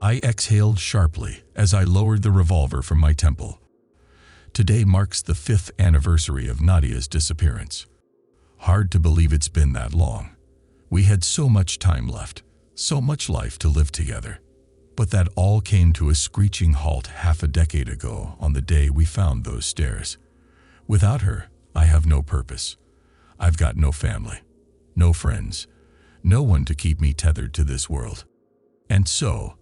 I exhaled sharply as I lowered the revolver from my temple. Today marks the 5th anniversary of Nadia's disappearance. Hard to believe it's been that long. We had so much time left, so much life to live together. But that all came to a screeching halt half a decade ago on the day we found those stairs. Without her, I have no purpose. I've got no family, no friends, no one to keep me tethered to this world. And so,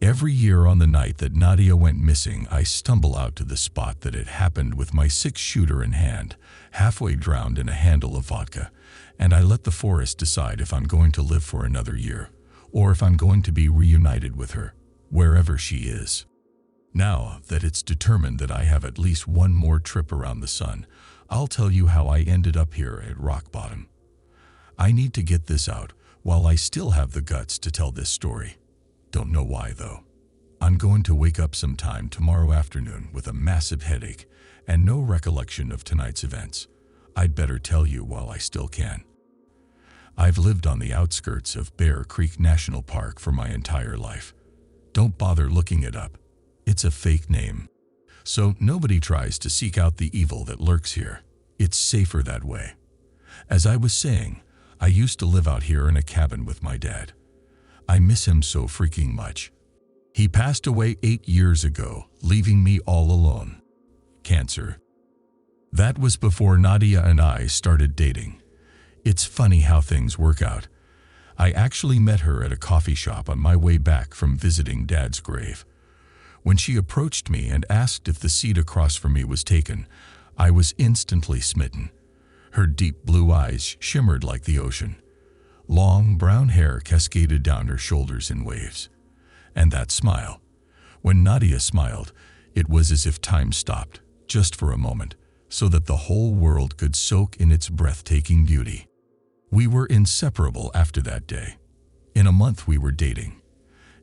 every year on the night that Nadia went missing, I stumble out to the spot that it happened with my 6-shooter in hand, halfway drowned in a handle of vodka, and I let the forest decide if I'm going to live for another year, or if I'm going to be reunited with her, wherever she is. Now that it's determined that I have at least one more trip around the sun, I'll tell you how I ended up here at rock bottom. I need to get this out while I still have the guts to tell this story. Don't know why, though. I'm going to wake up sometime tomorrow afternoon with a massive headache and no recollection of tonight's events. I'd better tell you while I still can. I've lived on the outskirts of Bear Creek National Park for my entire life. Don't bother looking it up. It's a fake name. So nobody tries to seek out the evil that lurks here. It's safer that way. As I was saying, I used to live out here in a cabin with my dad. I miss him so freaking much. He passed away 8 years ago, leaving me all alone. Cancer. That was before Nadia and I started dating. It's funny how things work out. I actually met her at a coffee shop on my way back from visiting Dad's grave. When she approached me and asked if the seat across from me was taken, I was instantly smitten. Her deep blue eyes shimmered like the ocean. Long brown hair cascaded down her shoulders in waves. And that smile. When Nadia smiled, it was as if time stopped, just for a moment, so that the whole world could soak in its breathtaking beauty. We were inseparable after that day. In a month we were dating.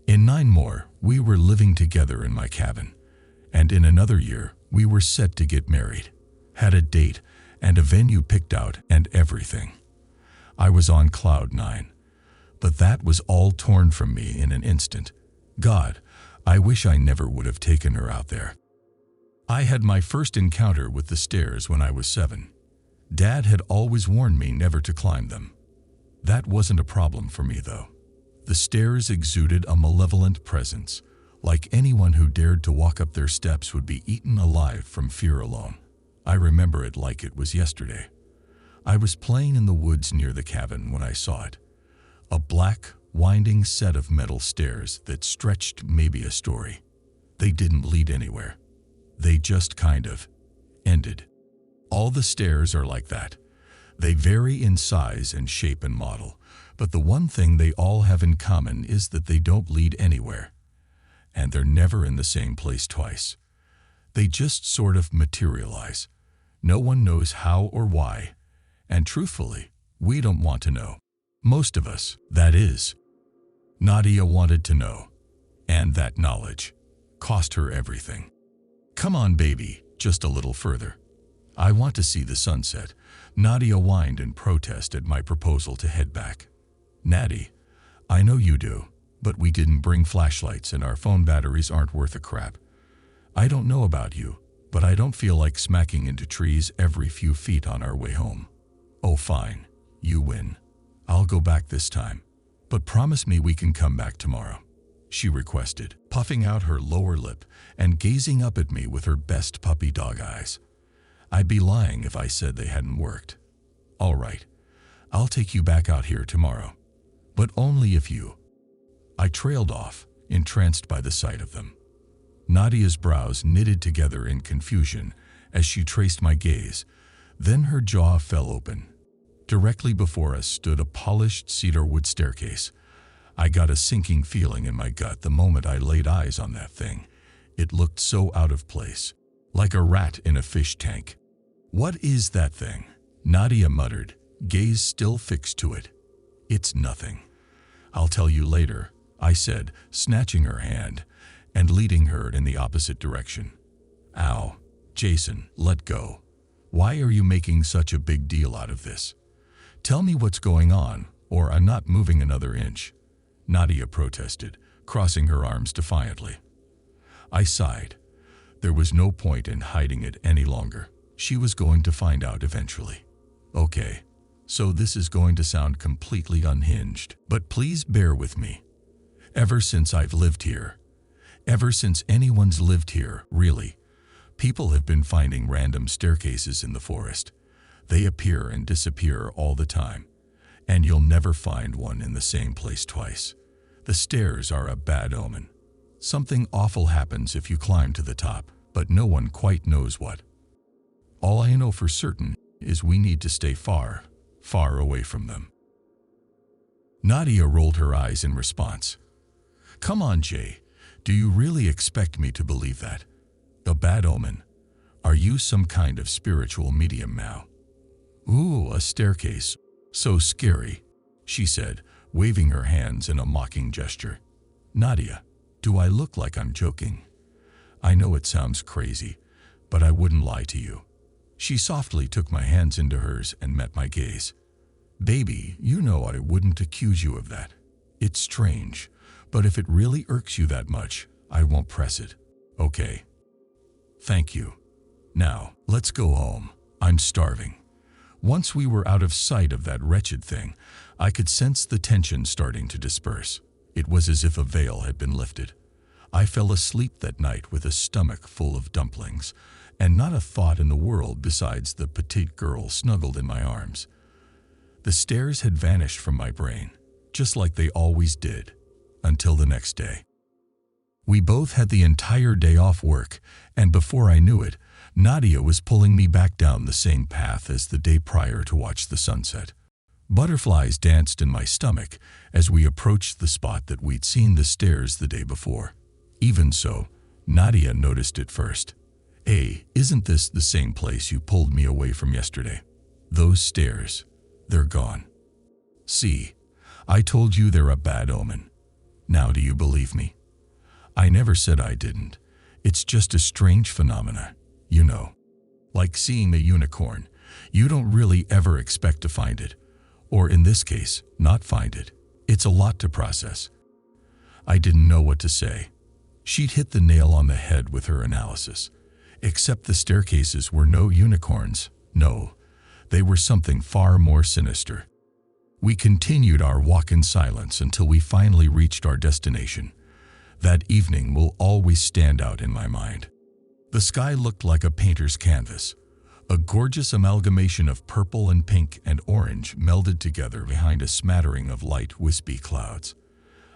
In 9 more, we were living together in my cabin. And in another year, we were set to get married. Had a date and a venue picked out and everything. I was on cloud 9. But that was all torn from me in an instant. God, I wish I never would have taken her out there. I had my first encounter with the stairs when I was 7. Dad had always warned me never to climb them. That wasn't a problem for me, though. The stairs exuded a malevolent presence, like anyone who dared to walk up their steps would be eaten alive from fear alone. I remember it like it was yesterday. I was playing in the woods near the cabin when I saw it. A black, winding set of metal stairs that stretched maybe a story. They didn't lead anywhere. They just kind of ended. All the stairs are like that. They vary in size and shape and model, but the one thing they all have in common is that they don't lead anywhere. And they're never in the same place twice. They just sort of materialize. No one knows how or why, and truthfully, we don't want to know. Most of us, that is. Nadia wanted to know, and that knowledge cost her everything. Come on, baby, just a little further. I want to see the sunset. Nadia whined in protest at my proposal to head back. Natty, I know you do, but we didn't bring flashlights and our phone batteries aren't worth a crap. I don't know about you, but I don't feel like smacking into trees every few feet on our way home. Oh, fine. You win. I'll go back this time, but promise me we can come back tomorrow, she requested, puffing out her lower lip and gazing up at me with her best puppy dog eyes. I'd be lying if I said they hadn't worked. All right, I'll take you back out here tomorrow, but only if you... I trailed off, entranced by the sight of them. Nadia's brows knitted together in confusion as she traced my gaze. Then her jaw fell open. Directly before us stood a polished cedarwood staircase. I got a sinking feeling in my gut the moment I laid eyes on that thing. It looked so out of place, like a rat in a fish tank. What is that thing? Nadia muttered, gaze still fixed to it. It's nothing. I'll tell you later, I said, snatching her hand and leading her in the opposite direction. Ow, Jason, let go. Why are you making such a big deal out of this? Tell me what's going on, or I'm not moving another inch. Nadia protested, crossing her arms defiantly. I sighed. There was no point in hiding it any longer. She was going to find out eventually. Okay, so this is going to sound completely unhinged, but please bear with me. Ever since I've lived here, ever since anyone's lived here, really, people have been finding random staircases in the forest. They appear and disappear all the time, and you'll never find one in the same place twice. The stairs are a bad omen. Something awful happens if you climb to the top, but no one quite knows what. All I know for certain is we need to stay far, far away from them. Nadia rolled her eyes in response. Come on, Jay. Do you really expect me to believe that? A bad omen? Are you some kind of spiritual medium now? Ooh, a staircase. So scary, she said, waving her hands in a mocking gesture. Nadia, do I look like I'm joking? I know it sounds crazy, but I wouldn't lie to you. She softly took my hands into hers and met my gaze. Baby, you know I wouldn't accuse you of that. It's strange, but if it really irks you that much, I won't press it. Okay? Thank you. Now, let's go home. I'm starving. Once we were out of sight of that wretched thing, I could sense the tension starting to disperse. It was as if a veil had been lifted. I fell asleep that night with a stomach full of dumplings, and not a thought in the world besides the petite girl snuggled in my arms. The stairs had vanished from my brain, just like they always did, until the next day. We both had the entire day off work, and before I knew it, Nadia was pulling me back down the same path as the day prior to watch the sunset. Butterflies danced in my stomach as we approached the spot that we'd seen the stairs the day before. Even so, Nadia noticed it first. Hey, isn't this the same place you pulled me away from yesterday? Those stairs, they're gone. See, I told you they're a bad omen. Now do you believe me? I never said I didn't. It's just a strange phenomena, you know. Like seeing a unicorn, you don't really ever expect to find it, or in this case, not find it. It's a lot to process. I didn't know what to say. She'd hit the nail on the head with her analysis. Except the staircases were no unicorns. No, they were something far more sinister. We continued our walk in silence until we finally reached our destination. That evening will always stand out in my mind. The sky looked like a painter's canvas, a gorgeous amalgamation of purple and pink and orange melded together behind a smattering of light, wispy clouds.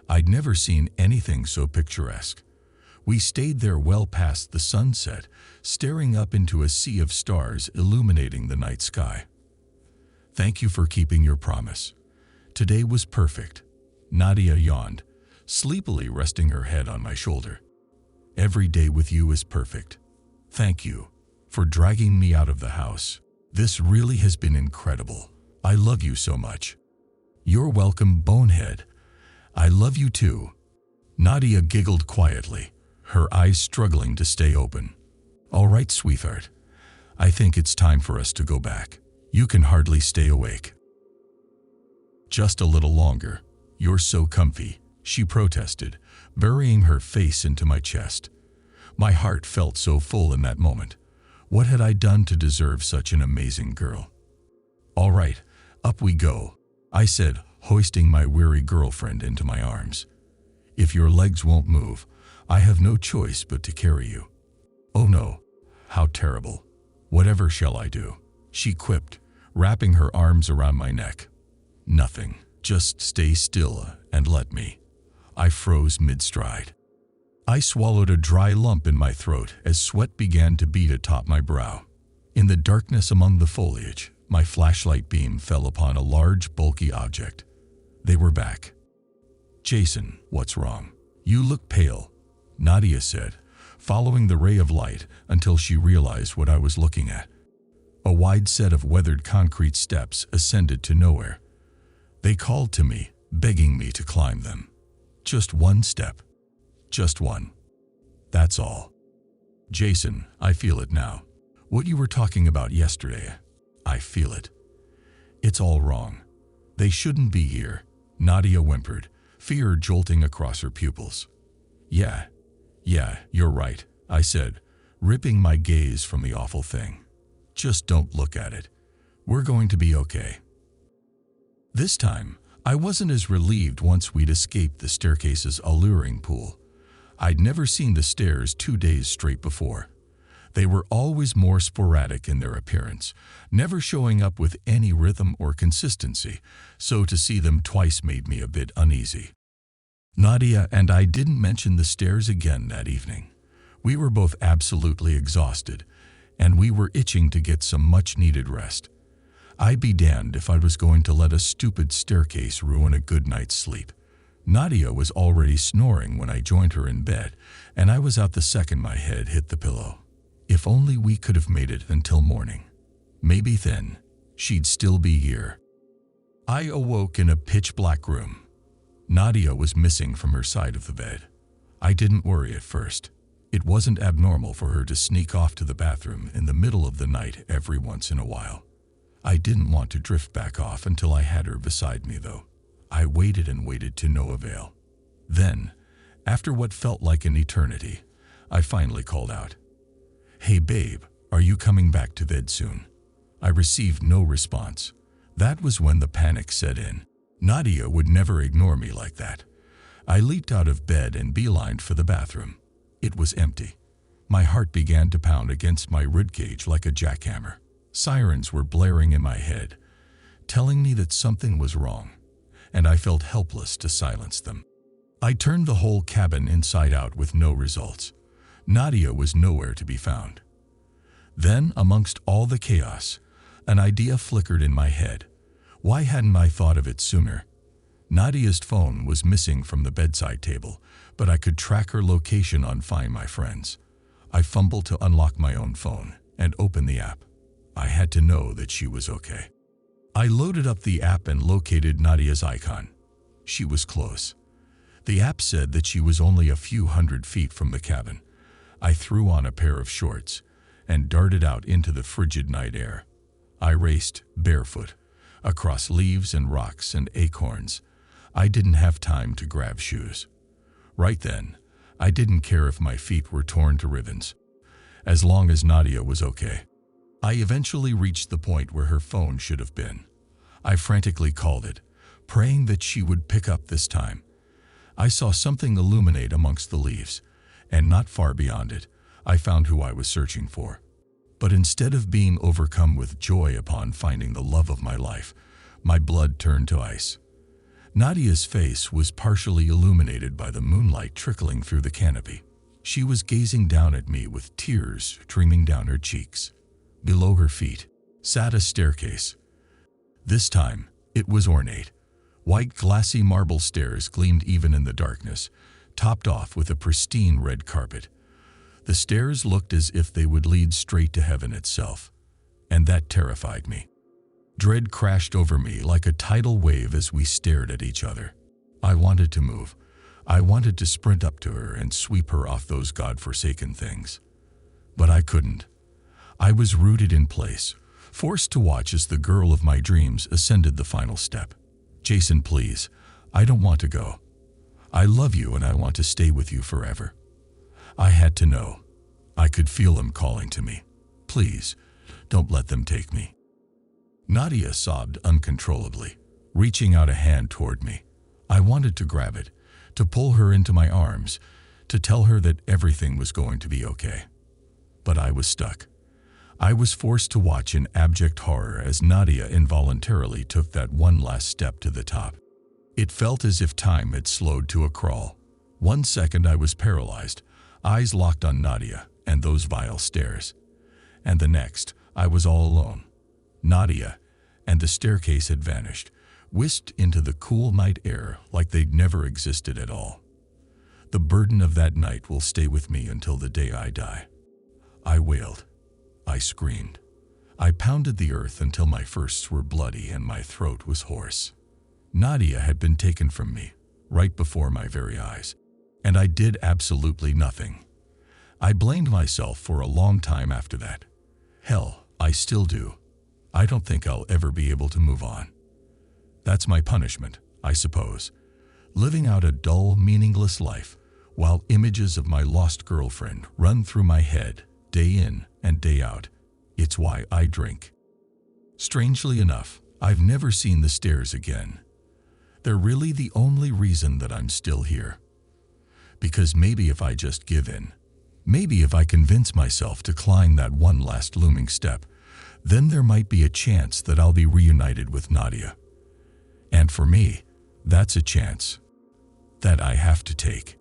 I'd never seen anything so picturesque. We stayed there well past the sunset, staring up into a sea of stars illuminating the night sky. Thank you for keeping your promise. Today was perfect. Nadia yawned, sleepily resting her head on my shoulder. Every day with you is perfect. Thank you for dragging me out of the house. This really has been incredible. I love you so much. You're welcome, bonehead. I love you too. Nadia giggled quietly, her eyes struggling to stay open. All right, sweetheart. I think it's time for us to go back. You can hardly stay awake. Just a little longer. You're so comfy, she protested, burying her face into my chest. My heart felt so full in that moment. What had I done to deserve such an amazing girl? All right, up we go, I said, hoisting my weary girlfriend into my arms. If your legs won't move, I have no choice but to carry you. Oh no, how terrible. Whatever shall I do? She quipped, wrapping her arms around my neck. Nothing, just stay still and let me. I froze mid-stride. I swallowed a dry lump in my throat as sweat began to bead atop my brow. In the darkness among the foliage, my flashlight beam fell upon a large, bulky object. They were back. Jason, what's wrong? You look pale, Nadia said, following the ray of light until she realized what I was looking at. A wide set of weathered concrete steps ascended to nowhere. They called to me, begging me to climb them. Just one step. Just one. That's all. Jason, I feel it now. What you were talking about yesterday, I feel it. It's all wrong. They shouldn't be here, Nadia whimpered, fear jolting across her pupils. Yeah, you're right, I said, ripping my gaze from the awful thing. Just don't look at it. We're going to be okay. This time, I wasn't as relieved once we'd escaped the staircase's alluring pool. I'd never seen the stairs 2 days straight before. They were always more sporadic in their appearance, never showing up with any rhythm or consistency, so to see them twice made me a bit uneasy. Nadia and I didn't mention the stairs again that evening. We were both absolutely exhausted, and we were itching to get some much-needed rest. I'd be damned if I was going to let a stupid staircase ruin a good night's sleep. Nadia was already snoring when I joined her in bed, and I was out the second my head hit the pillow. If only we could have made it until morning. Maybe then, she'd still be here. I awoke in a pitch-black room. Nadia was missing from her side of the bed. I didn't worry at first. It wasn't abnormal for her to sneak off to the bathroom in the middle of the night every once in a while. I didn't want to drift back off until I had her beside me, though. I waited and waited to no avail. Then, after what felt like an eternity, I finally called out, "Hey babe, are you coming back to bed soon?" I received no response. That was when the panic set in. Nadia would never ignore me like that. I leaped out of bed and beelined for the bathroom. It was empty. My heart began to pound against my ribcage like a jackhammer. Sirens were blaring in my head, telling me that something was wrong, and I felt helpless to silence them. I turned the whole cabin inside out with no results. Nadia was nowhere to be found. Then, amongst all the chaos, an idea flickered in my head. Why hadn't I thought of it sooner? Nadia's phone was missing from the bedside table, but I could track her location on Find My Friends. I fumbled to unlock my own phone and open the app. I had to know that she was okay. I loaded up the app and located Nadia's icon. She was close. The app said that she was only a few hundred feet from the cabin. I threw on a pair of shorts and darted out into the frigid night air. I raced, barefoot, across leaves and rocks and acorns. I didn't have time to grab shoes. Right then, I didn't care if my feet were torn to ribbons, as long as Nadia was okay. I eventually reached the point where her phone should have been. I frantically called it, praying that she would pick up this time. I saw something illuminate amongst the leaves, and not far beyond it, I found who I was searching for. But instead of being overcome with joy upon finding the love of my life, my blood turned to ice. Nadia's face was partially illuminated by the moonlight trickling through the canopy. She was gazing down at me with tears streaming down her cheeks. Below her feet sat a staircase. This time, it was ornate. White glassy marble stairs gleamed even in the darkness, topped off with a pristine red carpet. The stairs looked as if they would lead straight to heaven itself, and that terrified me. Dread crashed over me like a tidal wave as we stared at each other. I wanted to move. I wanted to sprint up to her and sweep her off those godforsaken things. But I couldn't. I was rooted in place, forced to watch as the girl of my dreams ascended the final step. "Jason, please, I don't want to go. I love you and I want to stay with you forever." I had to know. I could feel them calling to me. "Please, don't let them take me." Nadia sobbed uncontrollably, reaching out a hand toward me. I wanted to grab it, to pull her into my arms, to tell her that everything was going to be okay. But I was stuck. I was forced to watch in abject horror as Nadia involuntarily took that one last step to the top. It felt as if time had slowed to a crawl. 1 second I was paralyzed, eyes locked on Nadia and those vile stairs. And the next, I was all alone. Nadia and the staircase had vanished, whisked into the cool night air like they'd never existed at all. The burden of that night will stay with me until the day I die. I wailed. I screamed. I pounded the earth until my fists were bloody and my throat was hoarse. Nadia had been taken from me, right before my very eyes, and I did absolutely nothing. I blamed myself for a long time after that. Hell, I still do. I don't think I'll ever be able to move on. That's my punishment, I suppose. living out a dull, meaningless life, while images of my lost girlfriend run through my head day in and day out. It's why I drink. Strangely enough, I've never seen the stairs again. They're really the only reason that I'm still here. Because maybe if I just give in, maybe if I convince myself to climb that one last looming step, then there might be a chance that I'll be reunited with Nadia. And for me, that's a chance that I have to take.